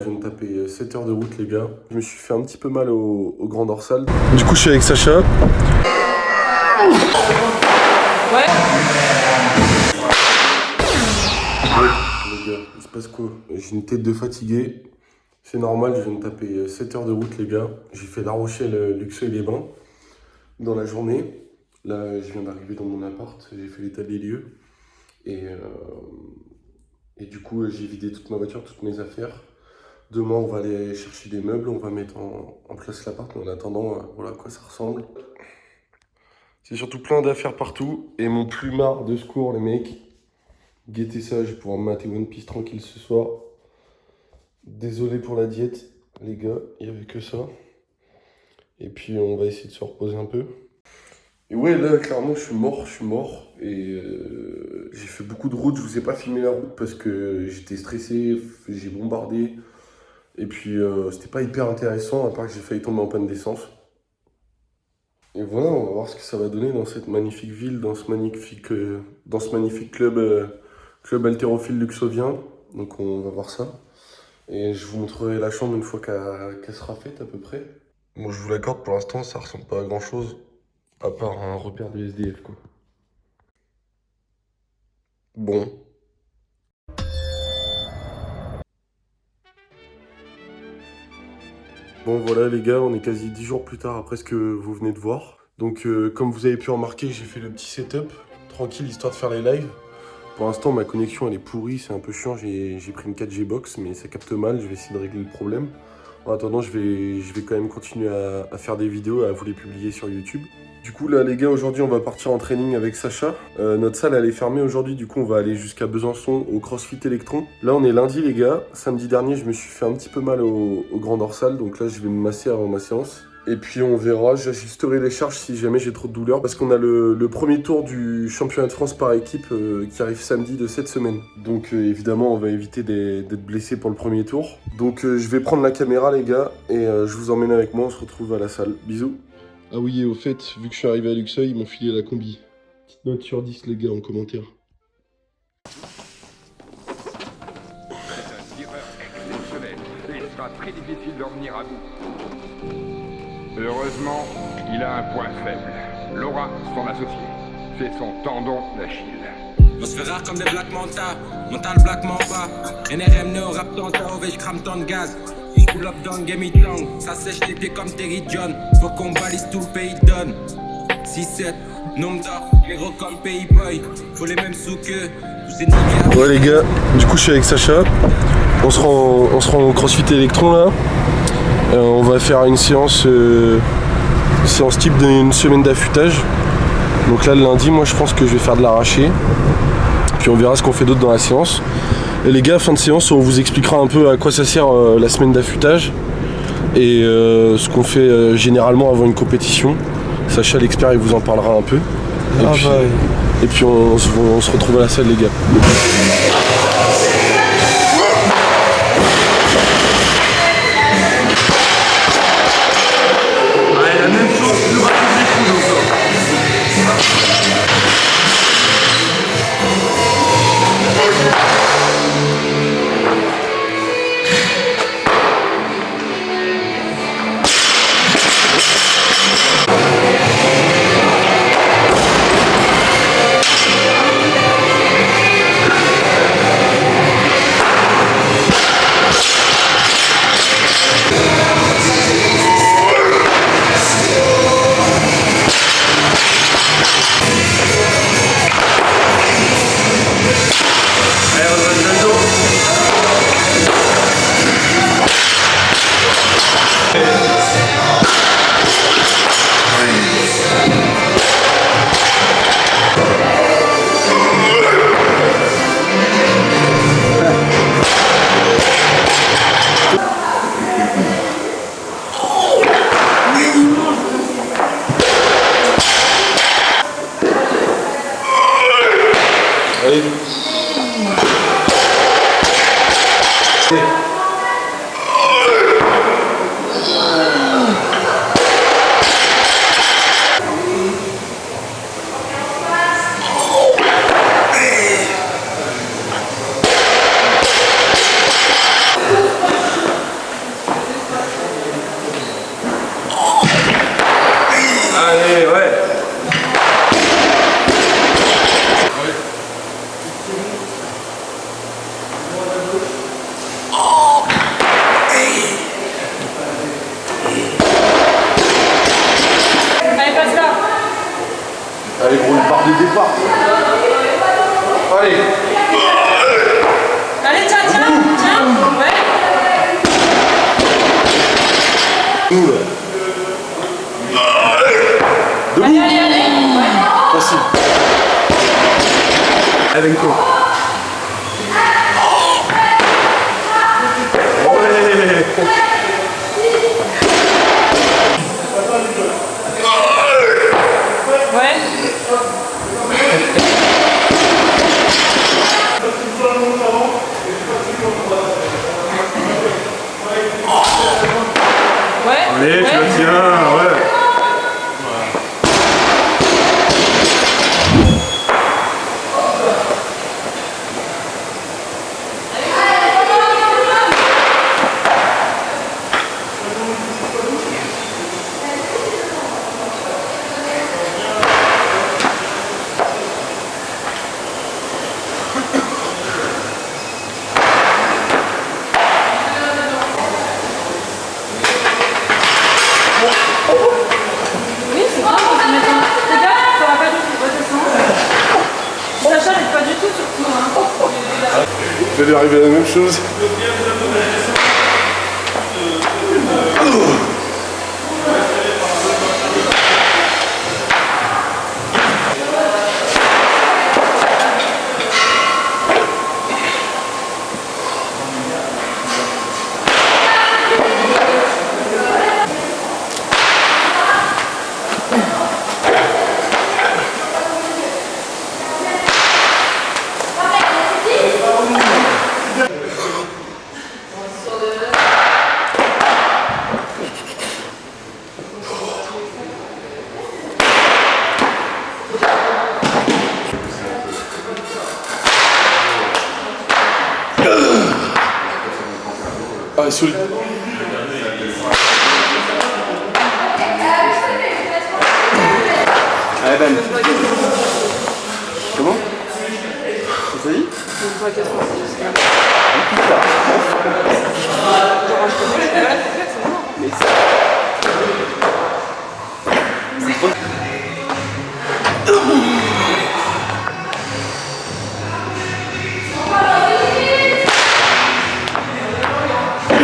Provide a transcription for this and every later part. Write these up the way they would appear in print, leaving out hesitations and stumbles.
Je viens de taper 7 heures de route les gars. Je me suis fait un petit peu mal au grand dorsal. Du coup je suis avec Sacha. Ouais. Les gars, il se passe quoi? J'ai une tête de fatigué. C'est normal, je viens de taper 7 heures de route les gars. J'ai fait La Rochelle, Luxeuil-les-Bains dans la journée. Là je viens d'arriver dans mon appart, j'ai fait l'état des lieux. Et du coup j'ai vidé toute ma voiture, toutes mes affaires. Demain on va aller chercher des meubles, on va mettre en place l'appart. Mais en attendant, voilà à quoi ça ressemble. C'est surtout plein d'affaires partout. Et mon plumard de secours les mecs. Guettez ça, je vais pouvoir mater One Piece tranquille ce soir. Désolé pour la diète, les gars, il n'y avait que ça. Et puis on va essayer de se reposer un peu. Et ouais, là, clairement, je suis mort. Et j'ai fait beaucoup de routes, je vous ai pas filmé la route parce que j'étais stressé, j'ai bombardé. Et puis c'était pas hyper intéressant, à part que j'ai failli tomber en panne d'essence. Et voilà, on va voir ce que ça va donner dans cette magnifique ville, dans ce magnifique club haltérophile luxovien. Donc on va voir ça. Et je vous montrerai la chambre une fois qu'elle sera faite à peu près. Bon, je vous l'accorde, pour l'instant, ça ressemble pas à grand chose, à part un repère de SDF, quoi. Bon. Bon, voilà les gars, on est quasi 10 jours plus tard après ce que vous venez de voir. Donc, comme vous avez pu remarquer, j'ai fait le petit setup, tranquille, histoire de faire les lives. Pour l'instant, ma connexion, elle est pourrie, c'est un peu chiant, j'ai pris une 4G box, mais ça capte mal, je vais essayer de régler le problème. En attendant, je vais quand même continuer à faire des vidéos, à vous les publier sur YouTube. Du coup, là, les gars, aujourd'hui, on va partir en training avec Sacha. Notre salle, elle est fermée aujourd'hui, du coup, on va aller jusqu'à Besançon, au CrossFit Electron. Là, on est lundi, les gars. Samedi dernier, je me suis fait un petit peu mal au grand dorsal, donc là, je vais me masser avant ma séance. Et puis on verra, j'ajusterai les charges si jamais j'ai trop de douleur. Parce qu'on a le premier tour du championnat de France par équipe qui arrive samedi de cette semaine. Donc évidemment, on va éviter d'être blessé pour le premier tour. Donc je vais prendre la caméra les gars et je vous emmène avec moi, on se retrouve à la salle. Bisous. Ah oui, et au fait, vu que je suis arrivé à Luxeuil, ils m'ont filé la combi. Petite note sur 10 les gars en commentaire. C'est un tireur exceptionnel et il sera très difficile de revenir à bout. Heureusement, il a un point faible. Laura, son associé, c'est son tendon d'Achille. On se fait rare comme des Black Manta, mental Black Mamba. NRM Neo Rap Tanta, OV, j'crame ton gaz. Pull up down, game it long. Ça sèche les pieds comme Terry John. Faut qu'on balise tout le pays donne. 6-7, nombre d'or, héros comme Pays Boy. Faut les mêmes sous que tous ces niggas. Ouais les gars, du coup je suis avec Sacha. On se rend au CrossFit Electron là. On va faire une séance type d'une semaine d'affûtage. Donc là le lundi, moi je pense que je vais faire de l'arraché. Puis on verra ce qu'on fait d'autre dans la séance. Et les gars, fin de séance, on vous expliquera un peu à quoi ça sert la semaine d'affûtage. Et ce qu'on fait généralement avant une compétition. Sacha l'expert, il vous en parlera un peu. Et puis on se retrouve à la salle les gars. Allez, Benko. Allez, tu la tiens, ouais. Il va lui arriver la même chose. Ah, solide. Allez, Ben. Comment? Ça dit?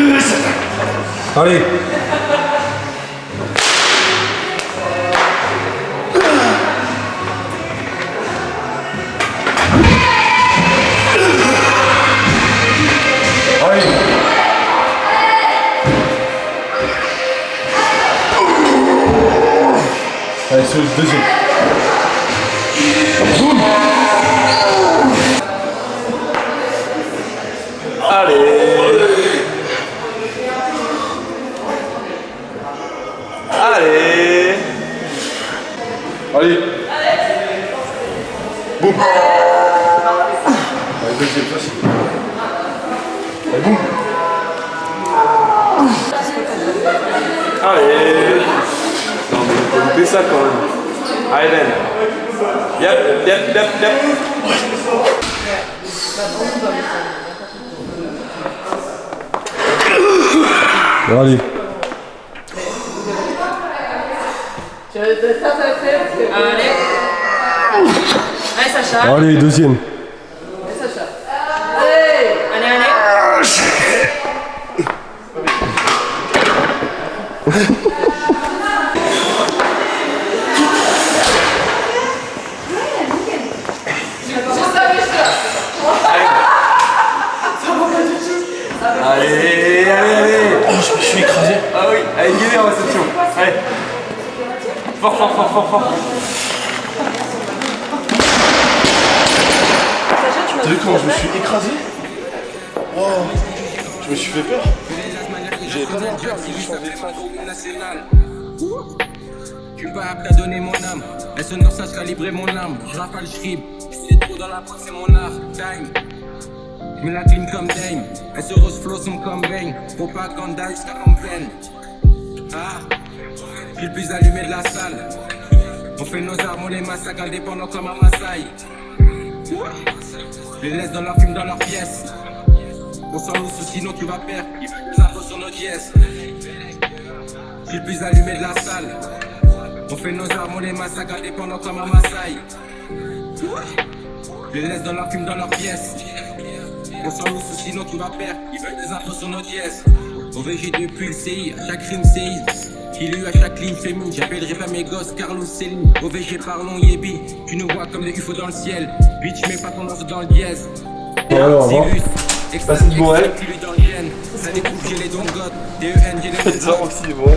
Mais ça... Allez. Allez. Allez, sur le deuxième. Boum. Allez. Allez. Allez. Boum. Allez, deuxième, facile. Allez, boum. Allez. Non, mais il faut louper ça quand même. Allez, Ben. Yep. Bon, allez. Allez. Allez, Sacha. Allez, deuxième. Allez, Sacha. Allez. Allez. Allez. Oh, je me suis écrasé. Ah oui, allez, guidez en réception. Allez. Fort. T'as vu comment je me suis écrasé? Oh, je me suis fait peur. J'avais pas peur, j'ai juste envie de faire. Tu m'as appris à donner mon âme. Elle sonore, ça calibrer mon âme. Je rafale, je rime. Je suis trop dans la poche, c'est mon art. Time. Je me la clean comme Dame. Elle se rose flow, son comme Bang. Faut pas qu'on die, ça comme peine. Ah, je suis le plus allumé de la salle. On fait nos armes, on les massacre, indépendants comme un Maasai. Je les laisse dans leur film, dans leur pièce. On s'en lousse, sinon tu vas perdre. Ils veulent des infos sur nos dièses. Je suis le plus allumé de la salle. On fait nos armes, on les massacre, indépendants comme un Maasai. Je les laisse dans leur film, dans leur pièce. On s'en lousse, sinon tu vas perdre. Ils veulent des infos sur nos dièses. OVG depuis le CI, à chaque crime CI. Il eu à chaque ligne féminine, j'appellerai pas mes gosses Carlos Céline. OVG parlons Yébi, tu nous vois comme des UFO dans le ciel. Bitch, mets pas ton offre dans le dièse. Alors, Cyrus, Passez de bon rêve. lui dans le yen. Ça découvre, j'ai les dons God. DEN, j'ai les Ça aussi, bon.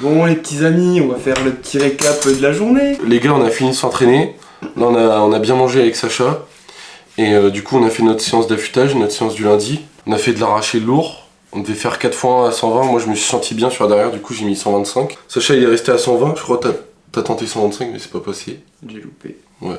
Bon les petits amis, on va faire le petit récap de la journée. Les gars, on a fini de s'entraîner. Là, on a bien mangé avec Sacha. Et du coup, on a fait notre séance d'affûtage, notre séance du lundi. On a fait de l'arraché lourd. On devait faire 4 fois 1 à 120. Moi, je me suis senti bien sur la derrière. Du coup, j'ai mis 125. Sacha, il est resté à 120. Je crois que t'as tenté 125, mais c'est pas passé. J'ai loupé. Ouais.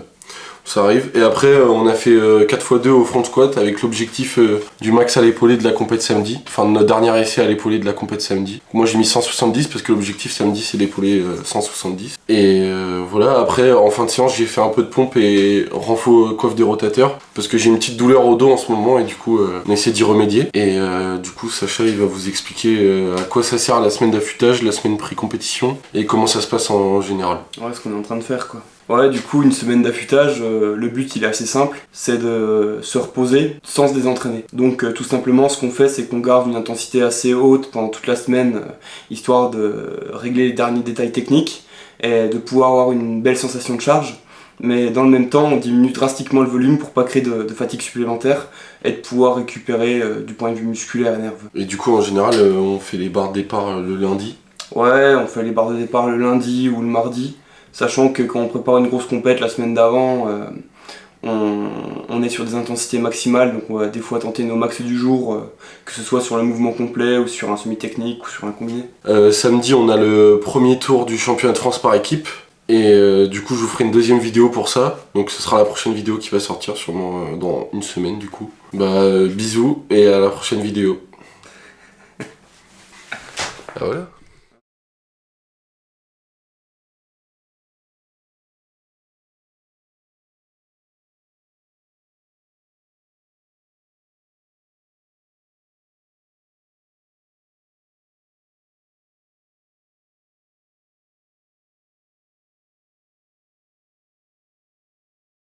Ça arrive. Et après, on a fait 4x2 au front squat avec l'objectif du max à l'épaulé de la compète samedi. Enfin, de notre dernier essai à l'épaulé de la compète samedi. Moi, j'ai mis 170 parce que l'objectif samedi, c'est d'épaulé 170. Et voilà. Après, en fin de séance, j'ai fait un peu de pompe et renfo coiffe des rotateurs parce que j'ai une petite douleur au dos en ce moment et du coup, on essaie d'y remédier. Et du coup, Sacha, il va vous expliquer à quoi ça sert la semaine d'affûtage, la semaine pré-compétition et comment ça se passe en général. Ouais, ce qu'on est en train de faire quoi. Ouais, du coup, une semaine d'affûtage, le but il est assez simple, c'est de se reposer sans se désentraîner. Donc tout simplement, ce qu'on fait, c'est qu'on garde une intensité assez haute pendant toute la semaine, histoire de régler les derniers détails techniques et de pouvoir avoir une belle sensation de charge. Mais dans le même temps, on diminue drastiquement le volume pour pas créer de fatigue supplémentaire et de pouvoir récupérer du point de vue musculaire et nerveux. Et du coup, en général, on fait les barres de départ le lundi. Ouais, on fait les barres de départ le lundi ou le mardi. Sachant que quand on prépare une grosse compète la semaine d'avant, on est sur des intensités maximales, donc on va des fois tenter nos max du jour, que ce soit sur le mouvement complet ou sur un semi-technique ou sur un combiné. Samedi, on a le premier tour du championnat de France par équipe. Et du coup, je vous ferai une deuxième vidéo pour ça. Donc ce sera la prochaine vidéo qui va sortir sûrement dans une semaine du coup. Bisous et à la prochaine vidéo. Ah voilà.